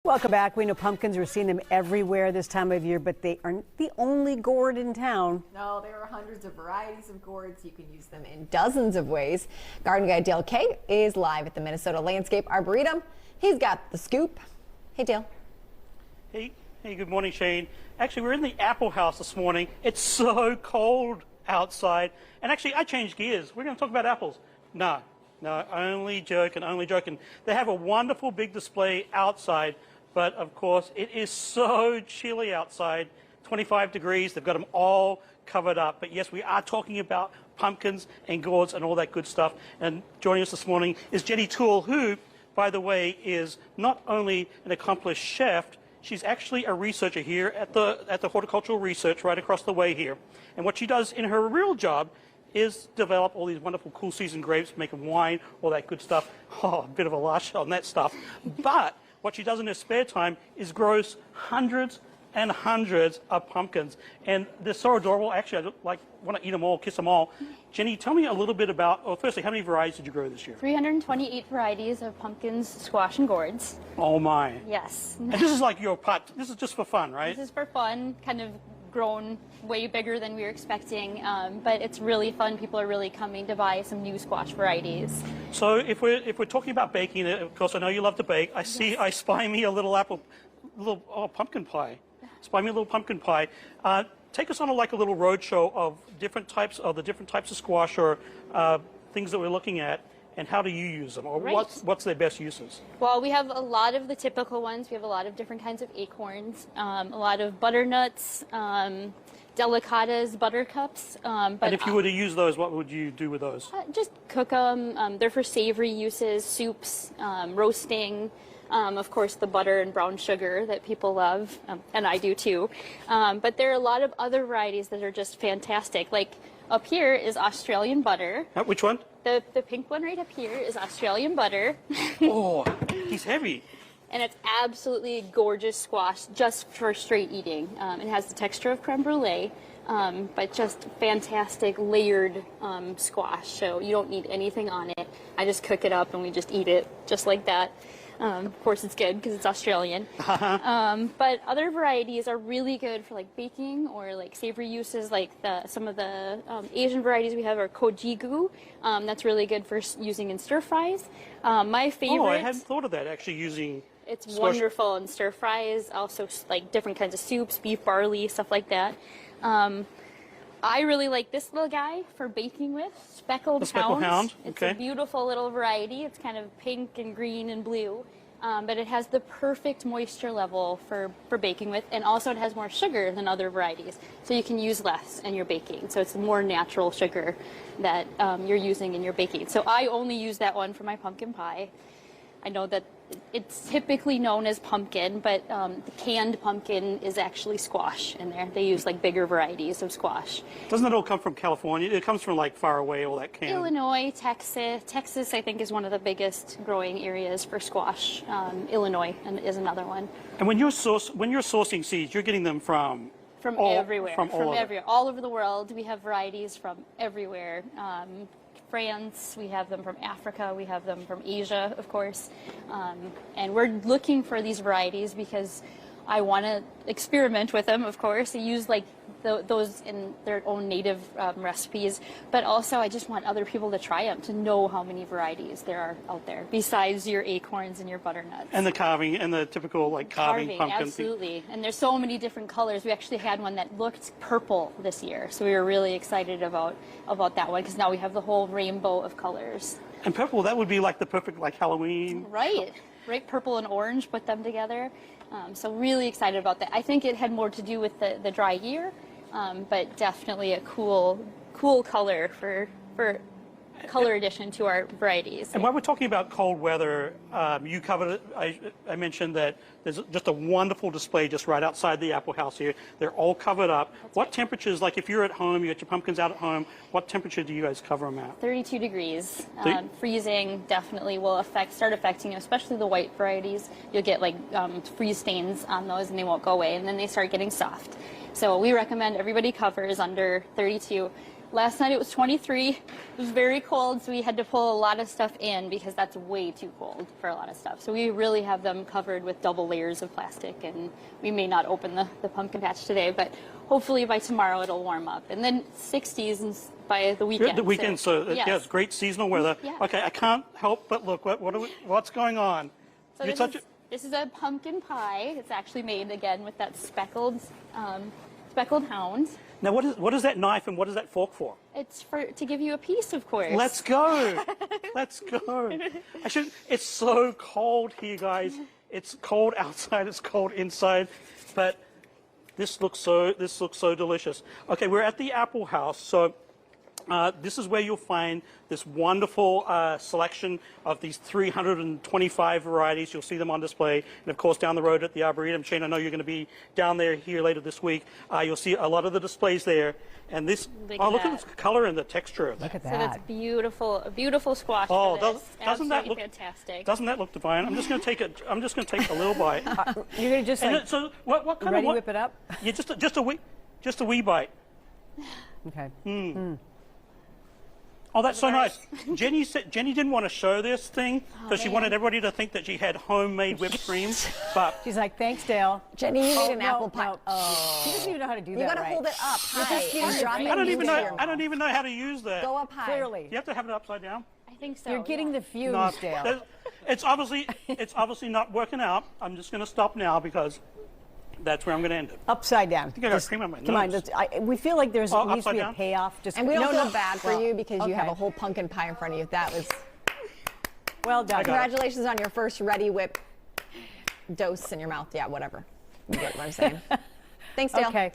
Welcome back. We know pumpkins, we're seeing them everywhere this time of year, but they aren't the only gourd in town. No, there are hundreds of varieties of gourds. You can use them in dozens of ways. Garden Guy Dale Kay is live at the Minnesota Landscape Arboretum. He's got the scoop. Hey, Dale. Hey, good morning, Shane. Actually, we're in the apple house this morning. It's so cold outside. And actually, I changed gears. We're going to talk about apples. No, only joking. They have a wonderful big display outside. But of course, it is so chilly outside, 25 degrees. They've got them all covered up. But yes, we are talking about pumpkins and gourds and all that good stuff. And joining us this morning is Jenny Toole, who, by the way, is not only an accomplished chef, she's actually a researcher here at the Horticultural Research right across the way here. And what she does in her real job is develop all these wonderful cool season grapes, make them wine, all that good stuff. Oh, a bit of a lush on that stuff. But what she does in her spare time is grows hundreds and hundreds of pumpkins. And they're so adorable. Actually, I want to eat them all, kiss them all. Jenny, tell me a little bit about, firstly, how many varieties did you grow this year? 328 varieties of pumpkins, squash, and gourds. Oh, my. Yes. And this is like your pot. This is just for fun, right? This is for fun, kind of grown way bigger than we were expecting, but it's really fun. People are really coming to buy some new squash varieties. So if we're talking about baking, of course, I know you love to bake. I spy me a little pumpkin pie. Spy me a little pumpkin pie. Take us on a little roadshow of the different types of squash or things that we're looking at, and how do you use them, or what's their best uses? Well, we have a lot of the typical ones. We have a lot of different kinds of acorns, a lot of butternuts, delicatas, buttercups. And if you were to use those, what would you do with those? Just cook them. They're for savory uses, soups, roasting. Of course, the butter and brown sugar that people love, and I do too. But there are a lot of other varieties that are just fantastic. Like up here is Australian butter. Which one? The pink one right up here is Australian butter. Oh, he's heavy. And it's absolutely gorgeous squash just for straight eating. It has the texture of creme brulee, but just fantastic layered squash. So you don't need anything on it. I just cook it up and we just eat it just like that. Of course, it's good because it's Australian. But other varieties are really good for baking or savory uses. Some of the Asian varieties we have are kojigu. That's really good for using in stir fries. My favorite. Oh, I hadn't thought of that. Actually, using. It's wonderful in stir fries. Also, different kinds of soups, beef, barley, stuff like that. I really like this little guy for baking with, speckled hound. It's a beautiful little variety. It's kind of pink and green and blue, but it has the perfect moisture level for baking with, and also it has more sugar than other varieties, so you can use less in your baking. So it's more natural sugar that you're using in your baking. So I only use that one for my pumpkin pie. I know that it's typically known as pumpkin, but the canned pumpkin is actually squash in there. They use bigger varieties of squash. Doesn't it all come from California? It comes from far away, all that canned. Illinois, Texas. Texas, I think, is one of the biggest growing areas for squash. Illinois is another one. And when you're sourcing seeds, you're getting them from everywhere. From everywhere, all over the world. We have varieties from everywhere. France, we have them from Africa, we have them from Asia, of course. And we're looking for these varieties because I want to experiment with them, of course. I use those in their own native recipes, but also I just want other people to try them, to know how many varieties there are out there, besides your acorns and your butternuts. And the carving, and the typical carving pumpkin. Absolutely. And there's so many different colors. We actually had one that looked purple this year, so we were really excited about that one, because now we have the whole rainbow of colors. And purple, that would be the perfect Halloween. Right, purple and orange, put them together. So really excited about that. I think it had more to do with the dry year, but definitely a cool color for color addition to our varieties. And while we're talking about cold weather, you covered it. I mentioned that there's just a wonderful display just right outside the apple house here. They're all covered up. What temperatures, if you're at home, you got your pumpkins out at home, what temperature do you guys cover them at? 32 degrees. Freezing definitely will start affecting you, especially the white varieties. You'll get freeze stains on those and they won't go away, and then they start getting soft. So we recommend everybody covers under 32. Last night it was 23. It was very cold, so we had to pull a lot of stuff in because that's way too cold for a lot of stuff. So we really have them covered with double layers of plastic, and we may not open the pumpkin patch today, but hopefully by tomorrow it'll warm up. And then 60s and by the weekend. The weekend, so yes. yeah, it's great seasonal weather. Yeah. Okay, I can't help but look. What's going on? So this is a pumpkin pie. It's actually made again with that speckled hound. Now, what is that knife and what is that fork for? It's to give you a piece, of course. Let's go. Let's go. It's so cold here, guys. It's cold outside. It's cold inside, but this looks so delicious. Okay, we're at the Apple House, so. This is where you'll find this wonderful selection of these 325 varieties. You'll see them on display. And, of course, down the road at the Arboretum. Shane, I know you're going to be down there here later this week. You'll see a lot of the displays there. And this, look at the color and the texture of that. Look at that. So that's beautiful, a beautiful squash. Oh, for this. doesn't that look fantastic? Doesn't that look divine? I'm just going to take it. I'm just going to take a little bite. You're going to just like, so what kind ready of whip it up? Yeah, just a wee bite. Okay. Oh, that's so nice. Jenny didn't want to show this thing because she wanted everybody to think that she had homemade whipped cream. But She's like, thanks, Dale. Jenny, you need an apple pie. No. Oh. She doesn't even know how to do that. You gotta right. hold it up high and drop it I don't even into know. your I don't even know how to use that. Go up high. Clearly. You have to have it upside down. I think so. You're getting the fumes, No, Dale. it's obviously not working out. I'm just going to stop now because that's where I'm going to end it. Upside down. I think I got cream on my nose. Come on, we feel like there's needs to upside be down? a payoff. Just And we don't no, feel bad for well, you because you have okay. a whole pumpkin pie in front of you. That was Well done. congratulations on your first Ready Whip dose in your mouth. Yeah, whatever. You get what I'm saying. Thanks, Dale. Okay.